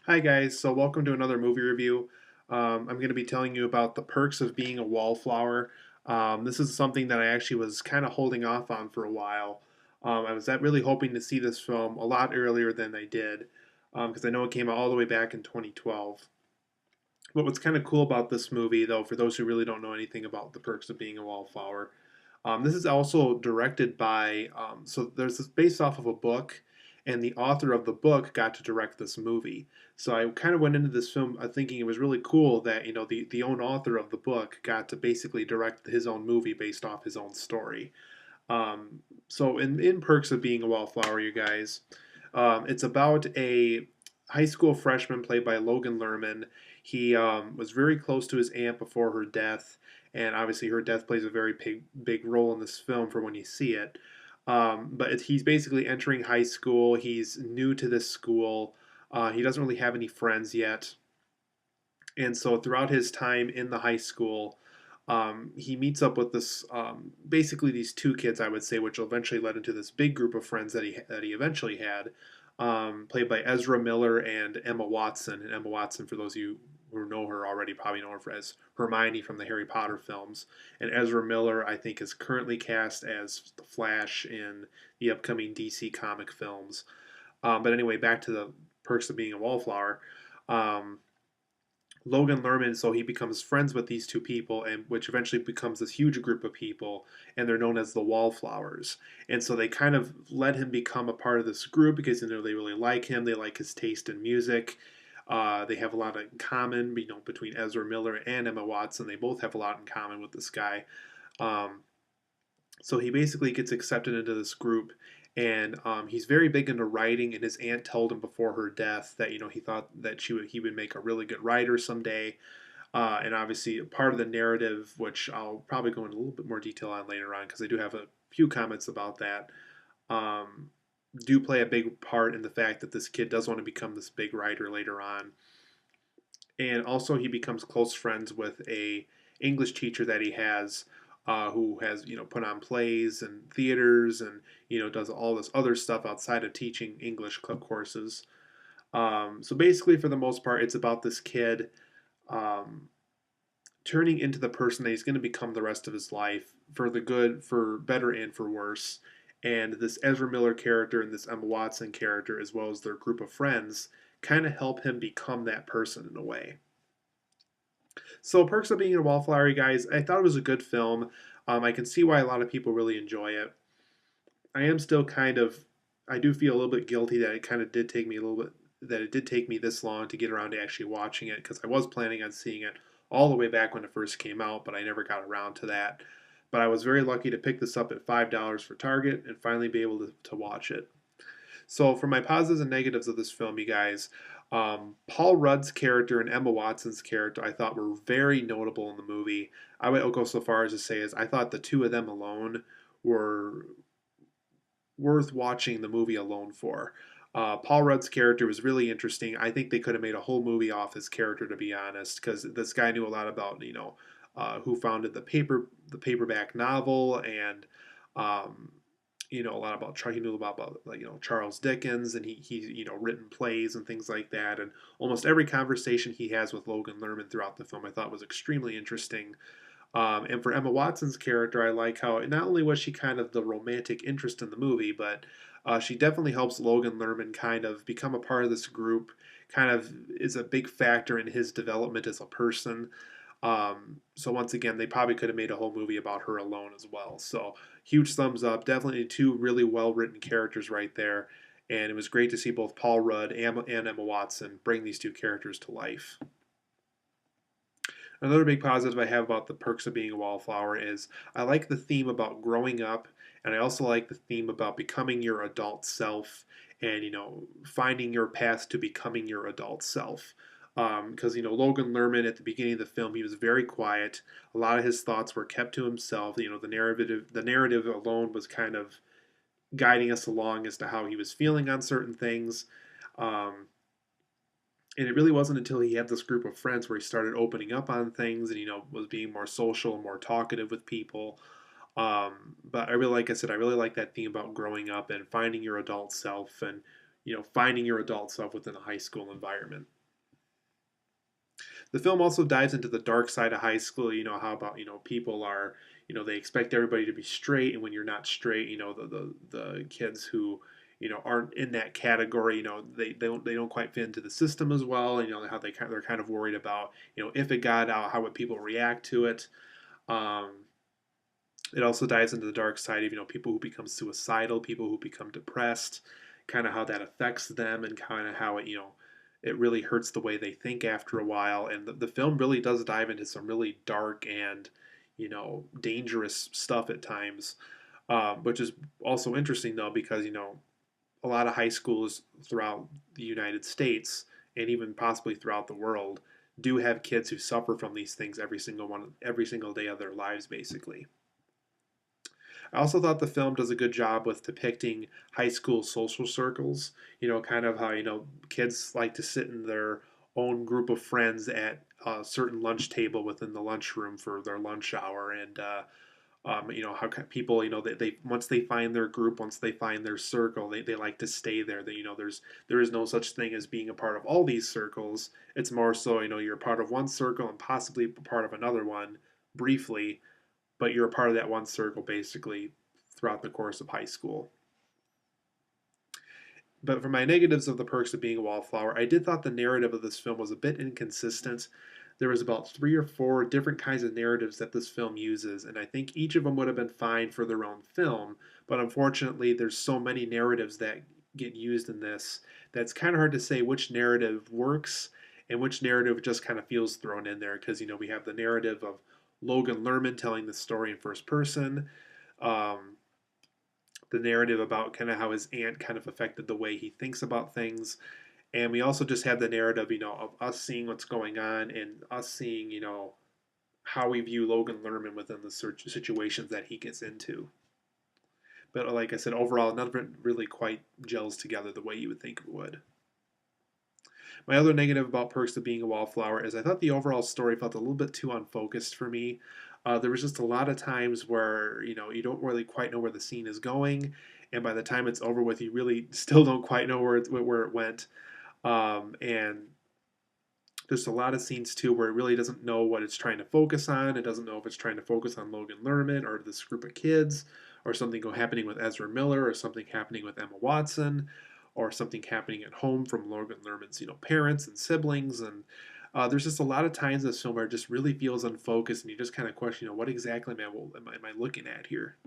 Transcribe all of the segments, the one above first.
Hi guys, so welcome to another movie review. I'm going to be telling you about the perks of being a wallflower. This is something that I actually was kind of holding off on for a while. I was really hoping to see this film a lot earlier than I did, because I know it came out all the way back in 2012. But what's kind of cool about this movie, though, for those who really don't know anything about the perks of being a wallflower, this is also directed by, so there's this based off of a book, and the author of the book got to direct this movie. So I kind of went into this film thinking it was really cool that, the own author of the book got to basically direct his own movie based off his own story. So in perks of being a wallflower, you guys, it's about a high school freshman played by Logan Lerman. He was very close to his aunt before her death, and obviously her death plays a very big role in this film for when you see it. But he's basically entering high school. He's new to this school. He doesn't really have any friends yet, and so throughout his time in the high school, he meets up with this basically these two kids, I would say, which eventually led into this big group of friends that he eventually had, played by Ezra Miller and Emma Watson. And Emma Watson, for those of you who know her already, probably know her as Hermione from the Harry Potter films. And Ezra Miller, I think, is currently cast as the Flash in the upcoming DC comic films. But anyway, back to the perks of being a wallflower. Um, Logan Lerman, so he becomes friends with these two people, and which eventually becomes this huge group of people, and they're known as the Wallflowers. And so they kind of let him become a part of this group because they really like him. They like his taste in music. They have a lot in common, between Ezra Miller and Emma Watson. They both have a lot in common with this guy. Um, so he basically gets accepted into this group, and he's very big into writing. And his aunt told him before her death that he thought that he would make a really good writer someday. And obviously, part of the narrative, which I'll probably go into a little bit more detail on later on, because I do have a few comments about that, um, do play a big part in the fact that this kid does want to become this big writer later on. And also, he becomes close friends with a English teacher that he has, who has put on plays and theaters, and does all this other stuff outside of teaching English courses. So basically, for the most part, it's about this kid. Um, Turning into the person that he's going to become the rest of his life, for the good, for better, and for worse. And this Ezra Miller character and this Emma Watson character, as well as their group of friends, kind of help him become that person in a way. So, Perks of Being a Wallflower, you guys, I thought it was a good film. I can see why a lot of people really enjoy it. I am still I do feel a little bit guilty that it kind of did take me a little bit, that it did take me this long to get around to actually watching it, because I was planning on seeing it all the way back when it first came out, but I never got around to that. But I was very lucky to pick this up at $5 for Target and finally be able to watch it. So, for my positives and negatives of this film, you guys, Paul Rudd's character and Emma Watson's character I thought were very notable in the movie. I would go so far as to say is I thought the two of them alone were worth watching the movie alone for. Paul Rudd's character was really interesting. I think they could have made a whole movie off his character, to be honest, because this guy knew a lot about who founded the paperback novel, and um, a lot about he knew about like, Charles Dickens, and he written plays and things like that. And almost every conversation he has with Logan Lerman throughout the film I thought was extremely interesting. And for Emma Watson's character, I like how not only was she kind of the romantic interest in the movie, but she definitely helps Logan Lerman kind of become a part of this group, kind of is a big factor in his development as a person. So once again, they probably could have made a whole movie about her alone as well. So huge thumbs up. Definitely two really well written characters right there. And it was great to see both Paul Rudd and Emma Watson bring these two characters to life. Another big positive I have about the perks of being a wallflower is I like the theme about growing up, and I also like the theme about becoming your adult self, and finding your path to becoming your adult self. Because Logan Lerman at the beginning of the film, he was very quiet. A lot of his thoughts were kept to himself. The narrative alone was kind of guiding us along as to how he was feeling on certain things. Um, and it really wasn't until he had this group of friends where he started opening up on things, and was being more social and more talkative with people. But I really, like I said, I really like that theme about growing up and finding your adult self, and finding your adult self within a high school environment. The film also dives into the dark side of high school. How about, people are, they expect everybody to be straight, and when you're not straight, the kids who, aren't in that category, they don't quite fit into the system as well, and how they're kind of worried about, if it got out, how would people react to it. Um, it also dives into the dark side of, people who become suicidal, people who become depressed, kind of how that affects them, and kind of how it really hurts the way they think after a while. And the film really does dive into some really dark and, dangerous stuff at times, which is also interesting though, because, a lot of high schools throughout the United States and even possibly throughout the world do have kids who suffer from these things every single day of their lives, basically. I also thought the film does a good job with depicting high school social circles. Kind of how, kids like to sit in their own group of friends at a certain lunch table within the lunchroom for their lunch hour. And, how people, they once they find their group, once they find their circle, they like to stay there. There is no such thing as being a part of all these circles. It's more so, you're a part of one circle and possibly a part of another one briefly, but you're a part of that one circle basically throughout the course of high school. But for my negatives of The Perks of Being a Wallflower, I did thought the narrative of this film was a bit inconsistent. There was about 3 or 4 different kinds of narratives that this film uses, and I think each of them would have been fine for their own film, but unfortunately there's so many narratives that get used in this that's kind of hard to say which narrative works and which narrative just kind of feels thrown in there, because we have the narrative of Logan Lerman telling the story in first person, um, the narrative about kind of how his aunt kind of affected the way he thinks about things. And we also just have the narrative, of us seeing what's going on and us seeing, how we view Logan Lerman within the situations that he gets into. But like I said, overall, none of it really quite gels together the way you would think it would. My other negative about Perks of Being a Wallflower is I thought the overall story felt a little bit too unfocused for me. There was just a lot of times where you don't really quite know where the scene is going, and by the time it's over with, you really still don't quite know where it went. And there's a lot of scenes too where it really doesn't know what it's trying to focus on. It doesn't know if it's trying to focus on Logan Lerman or this group of kids, or something happening with Ezra Miller, or something happening with Emma Watson, or something happening at home from Logan Lerman's parents and siblings. And there's just a lot of times in this film where it just really feels unfocused, and you just kind of question, what exactly am I looking at here?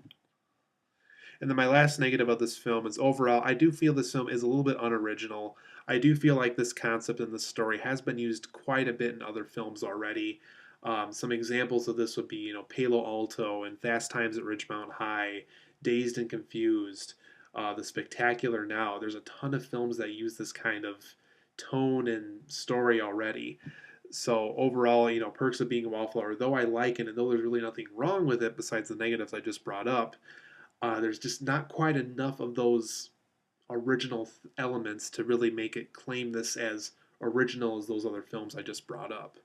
And then my last negative of this film is overall, I do feel this film is a little bit unoriginal. I do feel like this concept and this story has been used quite a bit in other films already. Some examples of this would be, Palo Alto and Fast Times at Ridgemont High, Dazed and Confused, The Spectacular Now. There's a ton of films that use this kind of tone and story already. So overall, Perks of Being a Wallflower, though I like it and though there's really nothing wrong with it besides the negatives I just brought up, there's just not quite enough of those original elements to really make it claim this as original as those other films I just brought up.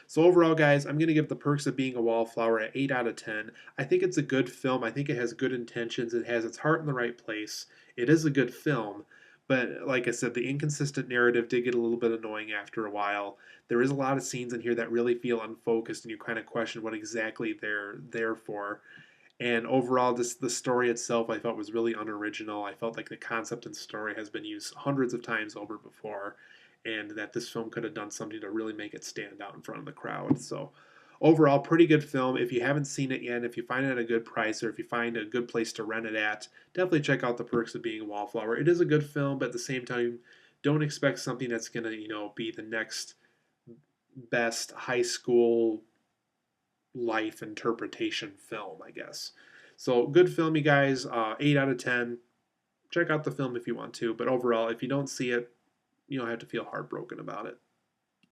So overall, guys, I'm going to give The Perks of Being a Wallflower an 8 out of 10. I think it's a good film. I think it has good intentions. It has its heart in the right place. It is a good film. But like I said, the inconsistent narrative did get a little bit annoying after a while. There is a lot of scenes in here that really feel unfocused, and you kind of question what exactly they're there for. And overall, the story itself I felt was really unoriginal. I felt like the concept and story has been used hundreds of times over before, and that this film could have done something to really make it stand out in front of the crowd. So overall, pretty good film. If you haven't seen it yet, if you find it at a good price, or if you find a good place to rent it at, definitely check out The Perks of Being a Wallflower. It is a good film, but at the same time, don't expect something that's going to, be the next best high school life interpretation film, I guess. So good film, you guys. 8 out of 10. Check out the film if you want to, but overall, if you don't see it, you don't have to feel heartbroken about it.